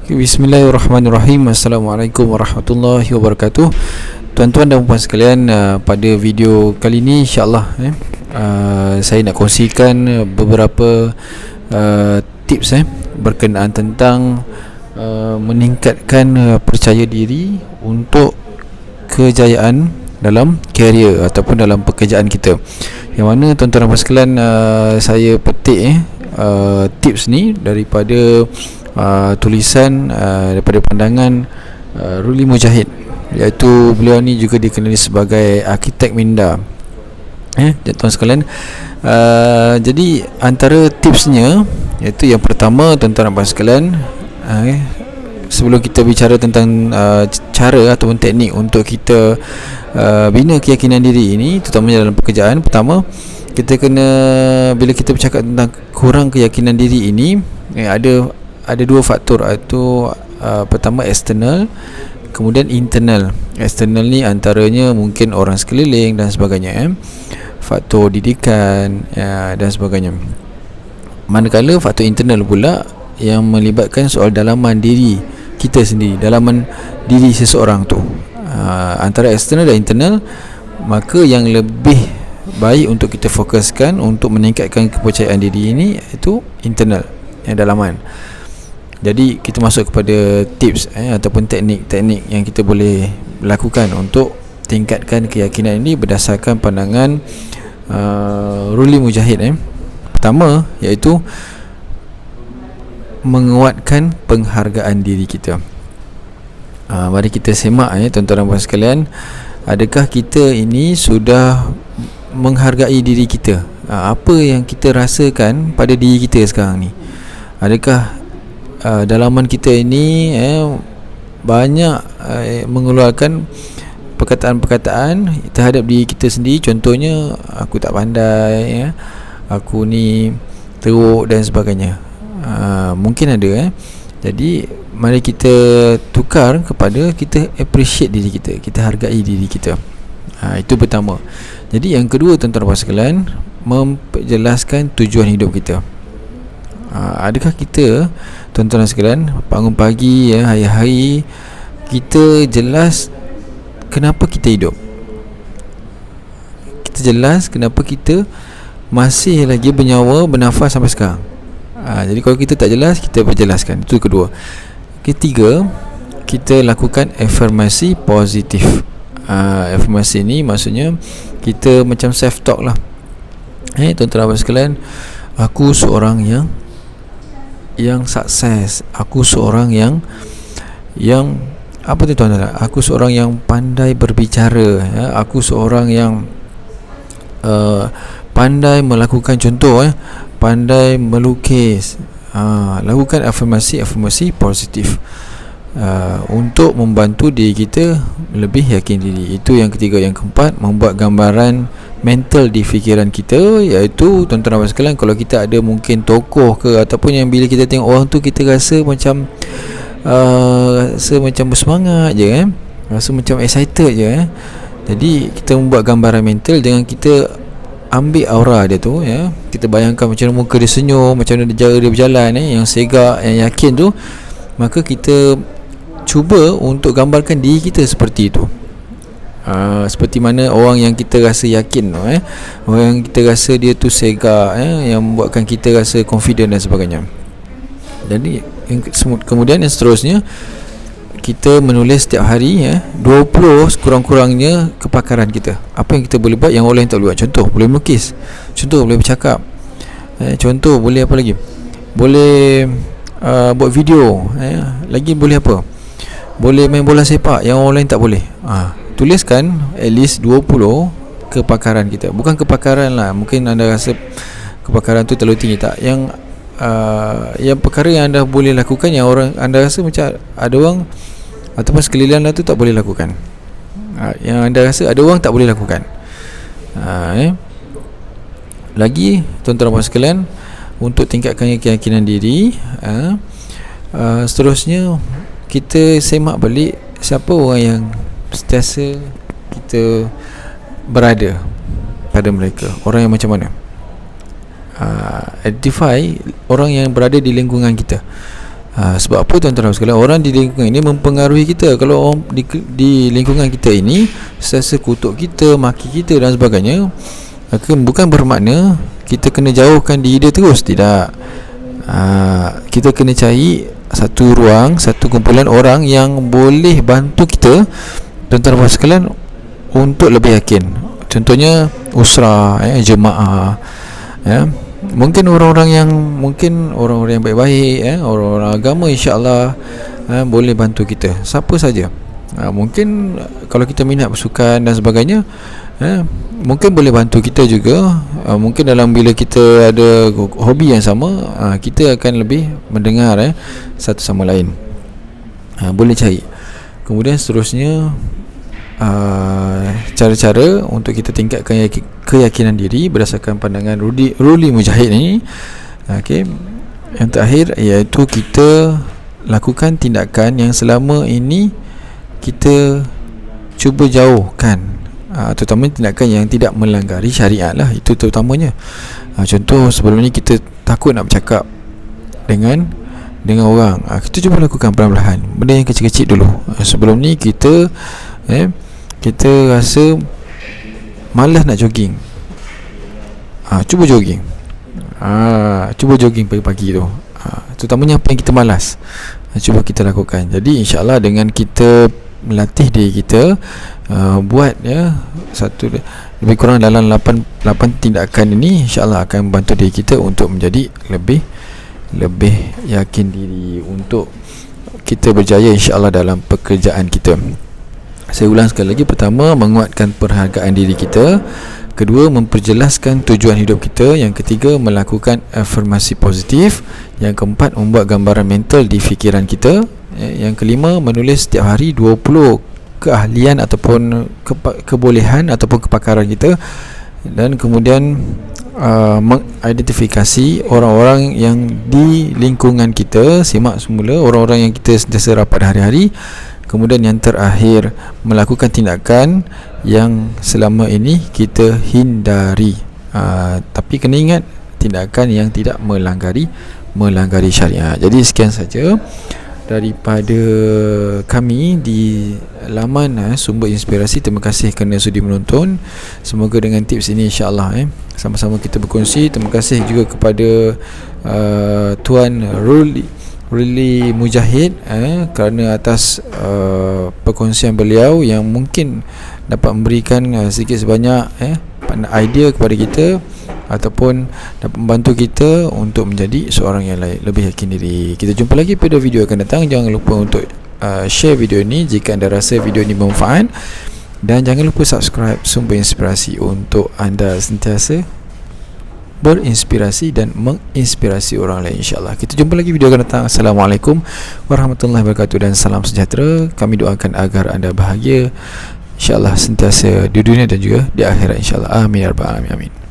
Bismillahirrahmanirrahim. Assalamualaikum warahmatullahi wabarakatuh. Tuan-tuan dan puan sekalian, pada video kali ini insyaAllah saya nak kongsikan beberapa tips berkenaan tentang meningkatkan percaya diri untuk kejayaan dalam karier ataupun dalam pekerjaan kita. Yang mana tuan-tuan dan puan sekalian, saya petik tips ni daripada tulisan daripada pandangan Ruli Mujahid, iaitu beliau ni juga dikenali sebagai arkitek minda. Tuan sekalian, jadi antara tipsnya iaitu yang pertama, tuan-tuan dan puan sekalian, sebelum kita bicara tentang cara ataupun teknik untuk kita bina keyakinan diri ini, terutamanya dalam pekerjaan, pertama kita kena, bila kita bercakap tentang kurang keyakinan diri ini, ada dua faktor, iaitu pertama eksternal, kemudian internal. Eksternal ni antaranya mungkin orang sekeliling dan sebagainya, faktor didikan dan sebagainya. Manakala faktor internal pula yang melibatkan soal dalaman diri kita sendiri, dalaman diri seseorang tu. Antara eksternal dan internal, maka yang lebih baik untuk kita fokuskan untuk meningkatkan kepercayaan diri ini iaitu internal, dalaman. Jadi kita masuk kepada tips ataupun teknik-teknik yang kita boleh lakukan untuk tingkatkan keyakinan ini berdasarkan pandangan Ruli Mujahid. Pertama iaitu menguatkan penghargaan diri kita. Mari kita semak tuan-tuan dan puan sekalian, adakah kita ini sudah menghargai diri kita? Apa yang kita rasakan pada diri kita sekarang ni? Adakah dalaman kita ini banyak mengeluarkan perkataan-perkataan terhadap diri kita sendiri? Contohnya, aku tak pandai, aku ni teruk dan sebagainya. Mungkin ada. Jadi mari kita tukar kepada kita appreciate diri kita, kita hargai diri kita. Itu pertama. Jadi yang kedua, tuan-tuan dan puan sekalian, memperjelaskan tujuan hidup kita. Adakah kita, tuan-tuan dan sekalian, bangun pagi hari-hari kita jelas kenapa kita hidup? Kita jelas kenapa kita masih lagi bernyawa, bernafas sampai sekarang. Jadi kalau kita tak jelas, kita perjelaskan. Itu kedua. Ketiga, kita lakukan afirmasi positif. Afirmasi ni maksudnya kita macam self talk lah. Tuan-tuan dan puan sekalian, aku seorang yang sukses, aku seorang yang apa tu tuan-tuan? Aku seorang yang pandai berbicara, aku seorang yang pandai melakukan contoh, pandai melukis. Lakukan afirmasi positif untuk membantu diri kita lebih yakin diri. Itu yang ketiga. Yang keempat, membuat gambaran mental di fikiran kita, iaitu tuan-tuan dan puan sekalian, kalau kita ada mungkin tokoh ke ataupun yang bila kita tengok orang tu kita rasa macam bersemangat je, rasa macam excited je. Jadi kita membuat gambaran mental dengan kita ambil aura dia tu, kita bayangkan macam mana muka dia senyum, macam mana cara dia berjalan, yang segak, yang yakin tu. Maka kita cuba untuk gambarkan diri kita seperti itu. Seperti mana orang yang kita rasa yakin tu, orang yang kita rasa dia tu segak, yang membuatkan kita rasa confident dan sebagainya. Jadi kemudian yang seterusnya, kita menulis setiap hari 20 sekurang-kurangnya kepakaran kita. Apa yang kita boleh buat yang orang lain tak boleh buat. Contoh, boleh melukis. Contoh, boleh bercakap. Contoh, boleh apa lagi? Boleh buat video. Lagi boleh apa? Boleh main bola sepak yang orang lain tak boleh. Tuliskan at least 20 kepakaran kita. Bukan kepakaran lah, mungkin anda rasa kepakaran tu terlalu tinggi. Tak, yang perkara yang anda boleh lakukan, yang orang anda rasa macam ada orang ataupun sekeliling anda tu tak boleh lakukan, yang anda rasa ada orang tak boleh lakukan. Lagi, tuan-tuan dan puan sekalian, untuk tingkatkan keyakinan diri, seterusnya kita semak balik siapa orang yang sentiasa kita berada pada mereka. Orang yang macam mana? Identify orang yang berada di lingkungan kita. Sebab apa tuan-tuan sekalian, orang di lingkungan ini mempengaruhi kita. Kalau orang di lingkungan kita ini sentiasa kutuk kita, maki kita dan sebagainya, maka bukan bermakna kita kena jauhkan diri dia terus. Tidak. Kita kena cari satu ruang, satu kumpulan orang yang boleh bantu kita, tuan-tuan sekalian, untuk lebih yakin. Contohnya usrah, jemaah, mungkin orang-orang yang baik-baik, orang-orang agama, insya-Allah boleh bantu kita. Siapa saja. Mungkin kalau kita minat bersukan dan sebagainya, mungkin boleh bantu kita juga. Mungkin bila kita ada hobi yang sama, kita akan lebih mendengar satu sama lain. Boleh cari. Kemudian seterusnya, cara-cara untuk kita tingkatkan keyakinan diri berdasarkan pandangan Ruli Mujahid ni. Okey. Yang terakhir iaitu kita lakukan tindakan yang selama ini kita cuba jauhkan, terutama tindakan yang tidak melanggari syariat lah. Itu terutamanya. Contoh, sebelum ni kita takut nak bercakap dengan orang. Kita cuba lakukan perlahan-lahan, benda yang kecil-kecil dulu. Sebelum ni kita rasa malas nak jogging. Cuba jogging. Cuba jogging pagi-pagi tu. Terutamanya apa yang kita malas, cuba kita lakukan. Jadi insya-Allah dengan kita melatih diri kita, buat satu lebih kurang dalam 8 tindakan ini, insya-Allah akan membantu diri kita untuk menjadi lebih yakin diri untuk kita berjaya insya-Allah dalam pekerjaan kita. Saya ulang sekali lagi. Pertama, menguatkan perhargaan diri kita. Kedua, memperjelaskan tujuan hidup kita. Yang ketiga, melakukan afirmasi positif. Yang keempat, membuat gambaran mental di fikiran kita. Yang kelima, menulis setiap hari 20 keahlian ataupun kebolehan ataupun kepakaran kita. Dan kemudian mengidentifikasi orang-orang yang di lingkungan kita. Simak semula orang-orang yang kita sentiasa rapat hari-hari. Kemudian yang terakhir, melakukan tindakan yang selama ini kita hindari. Tapi kena ingat, tindakan yang tidak melanggari syariat. Jadi sekian saja daripada kami di laman Sumber Inspirasi. Terima kasih kerana sudi menonton. Semoga dengan tips ini insya-Allah sama-sama kita berkongsi. Terima kasih juga kepada Tuan Ruli Mujahid kerana atas perkongsian beliau yang mungkin dapat memberikan sedikit sebanyak idea kepada kita ataupun dapat membantu kita untuk menjadi seorang yang lebih yakin diri. Kita jumpa lagi pada video akan datang. Jangan lupa untuk share video ini jika anda rasa video ini bermanfaat, dan jangan lupa subscribe Sumber Inspirasi untuk anda sentiasa berinspirasi dan menginspirasi orang lain, insya-Allah. Kita jumpa lagi video akan datang. Assalamualaikum warahmatullahi wabarakatuh dan salam sejahtera. Kami doakan agar anda bahagia, insya-Allah, sentiasa di dunia dan juga di akhirat, insya-Allah. Amin ya rabbal alamin. Amin.